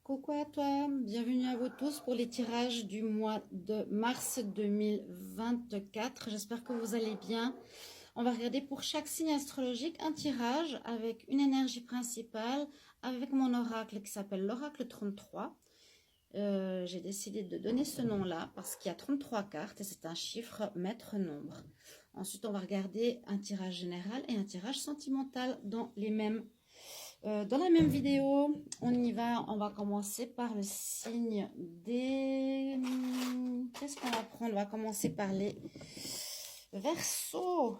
Coucou à toi, bienvenue à vous tous pour les tirages du mois de mars 2024. J'espère que vous allez bien. On va regarder pour chaque signe astrologique un tirage avec une énergie principale, avec mon oracle qui s'appelle l'oracle 33. J'ai décidé de donner ce nom-là parce qu'il y a 33 cartes et c'est un chiffre maître nombre. Ensuite, on va regarder un tirage général et un tirage sentimental dans la même vidéo. On va commencer par le signe des... Qu'est-ce qu'on va prendre? On va commencer par les Verseaux.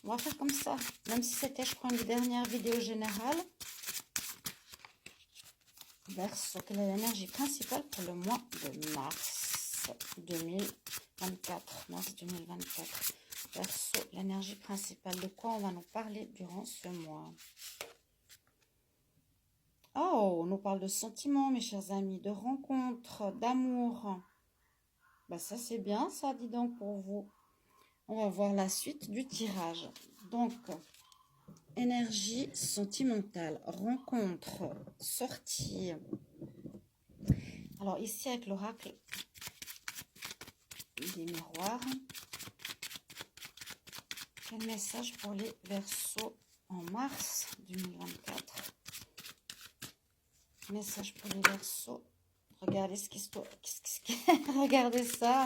On va faire comme ça, même si c'était, je crois, une des dernières vidéos générales. Verseau, quelle est l'énergie principale pour le mois de mars 2024? Mars 2024. Verseau, l'énergie principale. De quoi on va nous parler durant ce mois? Oh, on nous parle de sentiments, mes chers amis, de rencontres, d'amour. Ben ça, c'est bien, ça, dis donc, pour vous. On va voir la suite du tirage. Donc, énergie sentimentale, rencontre, sortie. Alors, ici, avec l'oracle des miroirs, quel message pour les Verseaux en mars 2024? Message pour les Verseaux. Regardez regardez ça.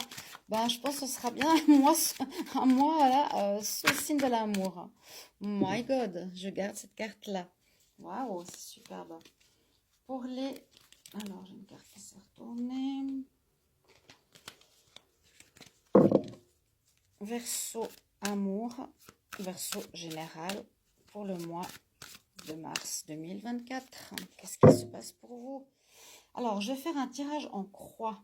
Ben, je pense que ce sera bien un mois là, sous le signe de l'amour. My God, je garde cette carte-là. Waouh, c'est superbe. Pour les... Alors, j'ai une carte qui s'est retournée. Verseau amour, Verseau général pour le mois de mars 2024. Qu'est-ce qui se passe pour vous? Alors, je vais faire un tirage en croix.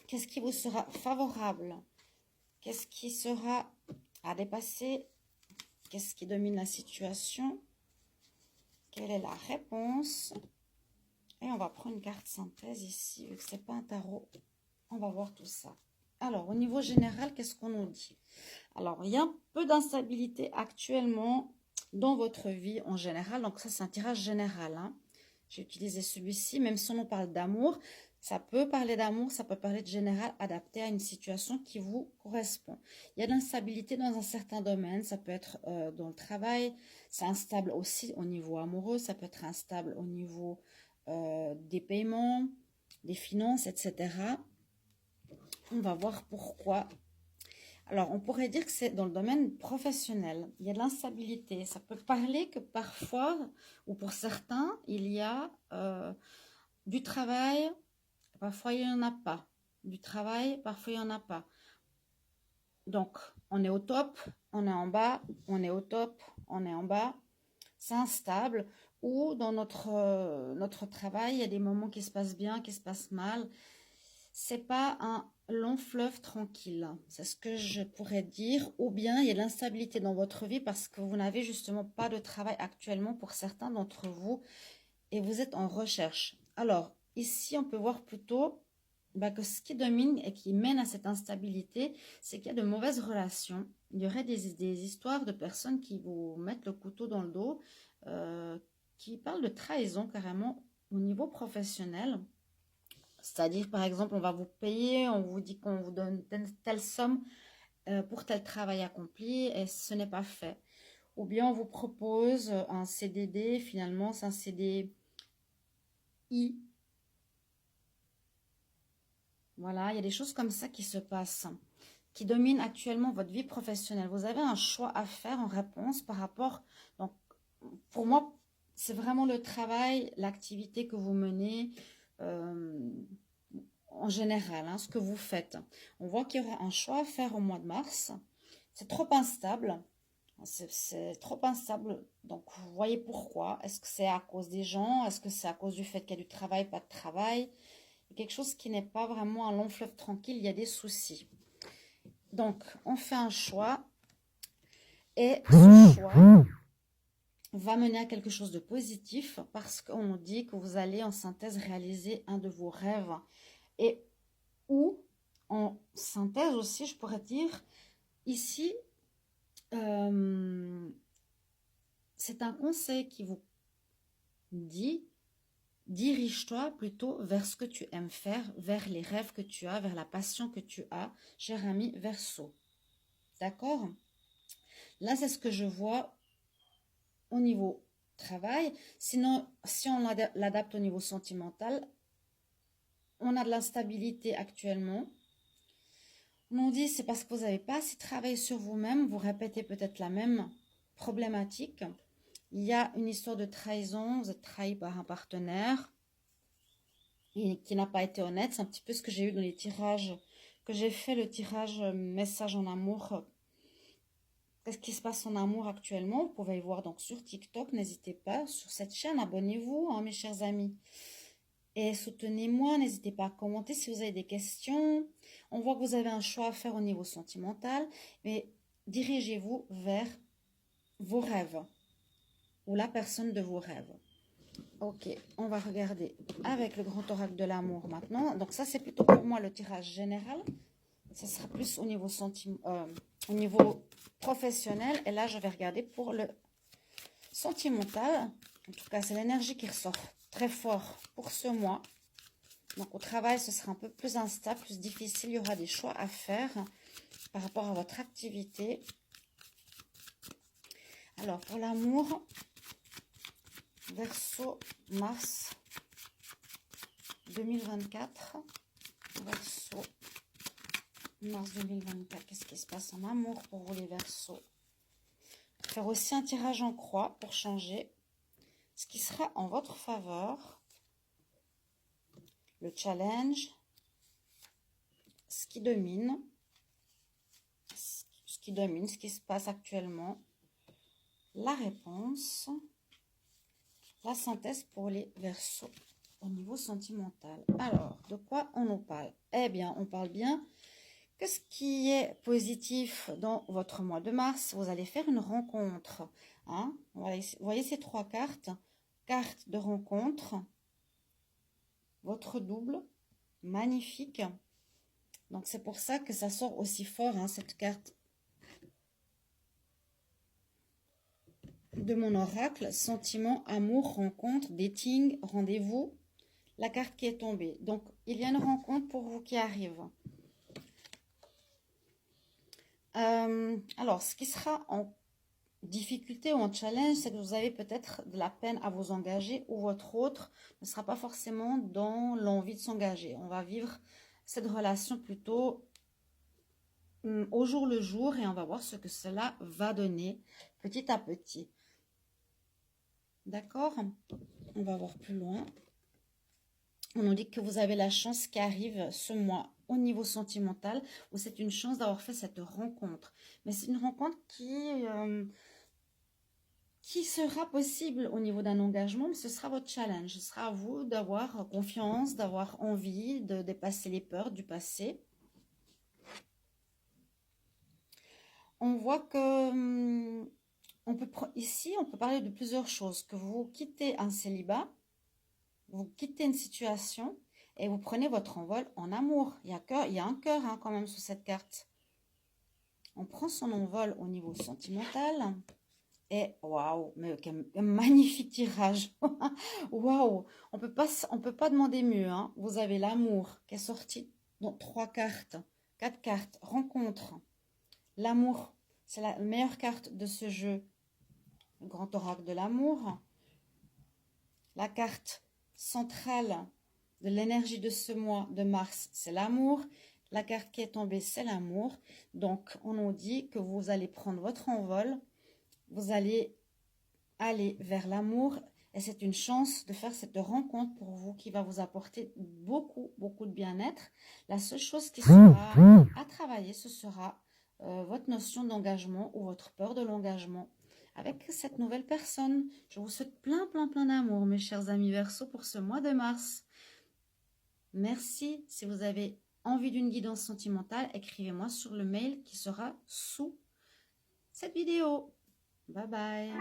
Qu'est-ce qui vous sera favorable? Qu'est-ce qui sera à dépasser? Qu'est-ce qui domine la situation? Quelle est la réponse? Et on va prendre une carte synthèse ici, vu que ce n'est pas un tarot. On va voir tout ça. Alors, au niveau général, qu'est-ce qu'on nous dit? Alors, il y a un peu d'instabilité actuellement dans votre vie en général. Donc, ça, c'est un tirage général, hein. J'ai utilisé celui-ci, même si on parle d'amour, ça peut parler d'amour, ça peut parler de général adapté à une situation qui vous correspond. Il y a de l'instabilité dans un certain domaine, ça peut être dans le travail, c'est instable aussi au niveau amoureux, ça peut être instable au niveau des paiements, des finances, etc. On va voir pourquoi. Alors, on pourrait dire que c'est dans le domaine professionnel. Il y a de l'instabilité. Ça peut parler que parfois, ou pour certains, il y a du travail, parfois il n'y en a pas. Du travail, parfois il n'y en a pas. Donc, on est au top, on est en bas, on est au top, on est en bas. C'est instable. Ou dans notre travail, il y a des moments qui se passent bien, qui se passent mal. C'est pas un long fleuve tranquille, c'est ce que je pourrais dire. Ou bien il y a de l'instabilité dans votre vie parce que vous n'avez justement pas de travail actuellement pour certains d'entre vous et vous êtes en recherche. Alors ici on peut voir plutôt que ce qui domine et qui mène à cette instabilité, c'est qu'il y a de mauvaises relations. Il y aurait des histoires de personnes qui vous mettent le couteau dans le dos, qui parlent de trahison carrément au niveau professionnel. C'est-à-dire, par exemple, on va vous payer, on vous dit qu'on vous donne telle somme pour tel travail accompli et ce n'est pas fait. Ou bien on vous propose un CDD, finalement c'est un CDI. Voilà, il y a des choses comme ça qui se passent, qui dominent actuellement votre vie professionnelle. Vous avez un choix à faire en réponse par rapport... Donc, pour moi, c'est vraiment le travail, l'activité que vous menez... en général, hein, ce que vous faites. On voit qu'il y aura un choix à faire au mois de mars. C'est trop instable. C'est trop instable. Donc, vous voyez pourquoi. Est-ce que c'est à cause des gens? Est-ce que c'est à cause du fait qu'il y a du travail, pas de travail? Quelque chose qui n'est pas vraiment un long fleuve tranquille. Il y a des soucis. Donc, on fait un choix. Et ce choix va mener à quelque chose de positif parce qu'on nous dit que vous allez en synthèse réaliser un de vos rêves. Et ou en synthèse aussi, je pourrais dire, ici, c'est un conseil qui vous dit dirige-toi plutôt vers ce que tu aimes faire, vers les rêves que tu as, vers la passion que tu as, cher ami Verseau. D'accord? Là, c'est ce que je vois au niveau travail. Sinon, si on l'adapte au niveau sentimental, on a de l'instabilité actuellement. On nous dit c'est parce que vous n'avez pas assez travaillé sur vous-même, vous répétez peut-être la même problématique. Il y a une histoire de trahison, vous êtes trahi par un partenaire et qui n'a pas été honnête. C'est un petit peu ce que j'ai eu dans les tirages, que j'ai fait le tirage message en amour. Qu'est-ce qui se passe en amour actuellement? Vous pouvez y voir donc sur TikTok, n'hésitez pas, sur cette chaîne, abonnez-vous, hein, mes chers amis. Et soutenez-moi, n'hésitez pas à commenter si vous avez des questions. On voit que vous avez un choix à faire au niveau sentimental, mais dirigez-vous vers vos rêves ou la personne de vos rêves. Ok, on va regarder avec le grand oracle de l'amour maintenant. Donc ça, c'est plutôt pour moi le tirage général. Ça sera plus au niveau, au niveau professionnel. Et là, je vais regarder pour le sentimental. En tout cas, c'est l'énergie qui ressort très fort pour ce mois. Donc, au travail, ce sera un peu plus instable, plus difficile. Il y aura des choix à faire par rapport à votre activité. Alors, pour l'amour, Verseau, mars 2024. Verseau, mars 2024. Qu'est-ce qui se passe en amour pour vous, les Verseaux? Faire aussi un tirage en croix pour changer ce qui sera en votre faveur. Le challenge, ce qui domine, ce qui se passe actuellement, la réponse, la synthèse pour les Verseaux au niveau sentimental. Alors, de quoi on nous parle? Eh bien, on parle bien que ce qui est positif dans votre mois de mars, vous allez faire une rencontre. Hein? Vous voyez ces trois cartes, carte de rencontre, votre double, magnifique. Donc, c'est pour ça que ça sort aussi fort, hein, cette carte de mon oracle. Sentiment, amour, rencontre, dating, rendez-vous. La carte qui est tombée. Donc, il y a une rencontre pour vous qui arrive. Alors, ce qui sera en difficulté ou en challenge, c'est que vous avez peut-être de la peine à vous engager ou votre autre ne sera pas forcément dans l'envie de s'engager. On va vivre cette relation plutôt au jour le jour et on va voir ce que cela va donner petit à petit. D'accord? On va voir plus loin. On nous dit que vous avez la chance qui arrive ce mois au niveau sentimental, où c'est une chance d'avoir fait cette rencontre. Mais c'est une rencontre qui sera possible au niveau d'un engagement, mais ce sera votre challenge. Ce sera à vous d'avoir confiance, d'avoir envie de dépasser les peurs du passé. On voit que ici, on peut parler de plusieurs choses. Que vous quittez un célibat, vous quittez une situation et vous prenez votre envol en amour. Il y a un cœur hein, quand même sous cette carte. On prend son envol au niveau sentimental. Et waouh, mais quel magnifique tirage. Waouh, on peut pas demander mieux. Hein. Vous avez l'amour qui est sorti dans 3 cartes, 4 cartes, rencontre. L'amour, c'est la meilleure carte de ce jeu. Le grand oracle de l'amour. La carte centrale de l'énergie de ce mois de mars, c'est l'amour. La carte qui est tombée, c'est l'amour. Donc, on nous dit que vous allez prendre votre envol. Vous allez aller vers l'amour. Et c'est une chance de faire cette rencontre pour vous qui va vous apporter beaucoup, beaucoup de bien-être. La seule chose qui sera à travailler, ce sera votre notion d'engagement ou votre peur de l'engagement avec cette nouvelle personne. Je vous souhaite plein, plein, plein d'amour, mes chers amis Verseaux, pour ce mois de mars. Merci. Si vous avez envie d'une guidance sentimentale, écrivez-moi sur le mail qui sera sous cette vidéo. Bye bye.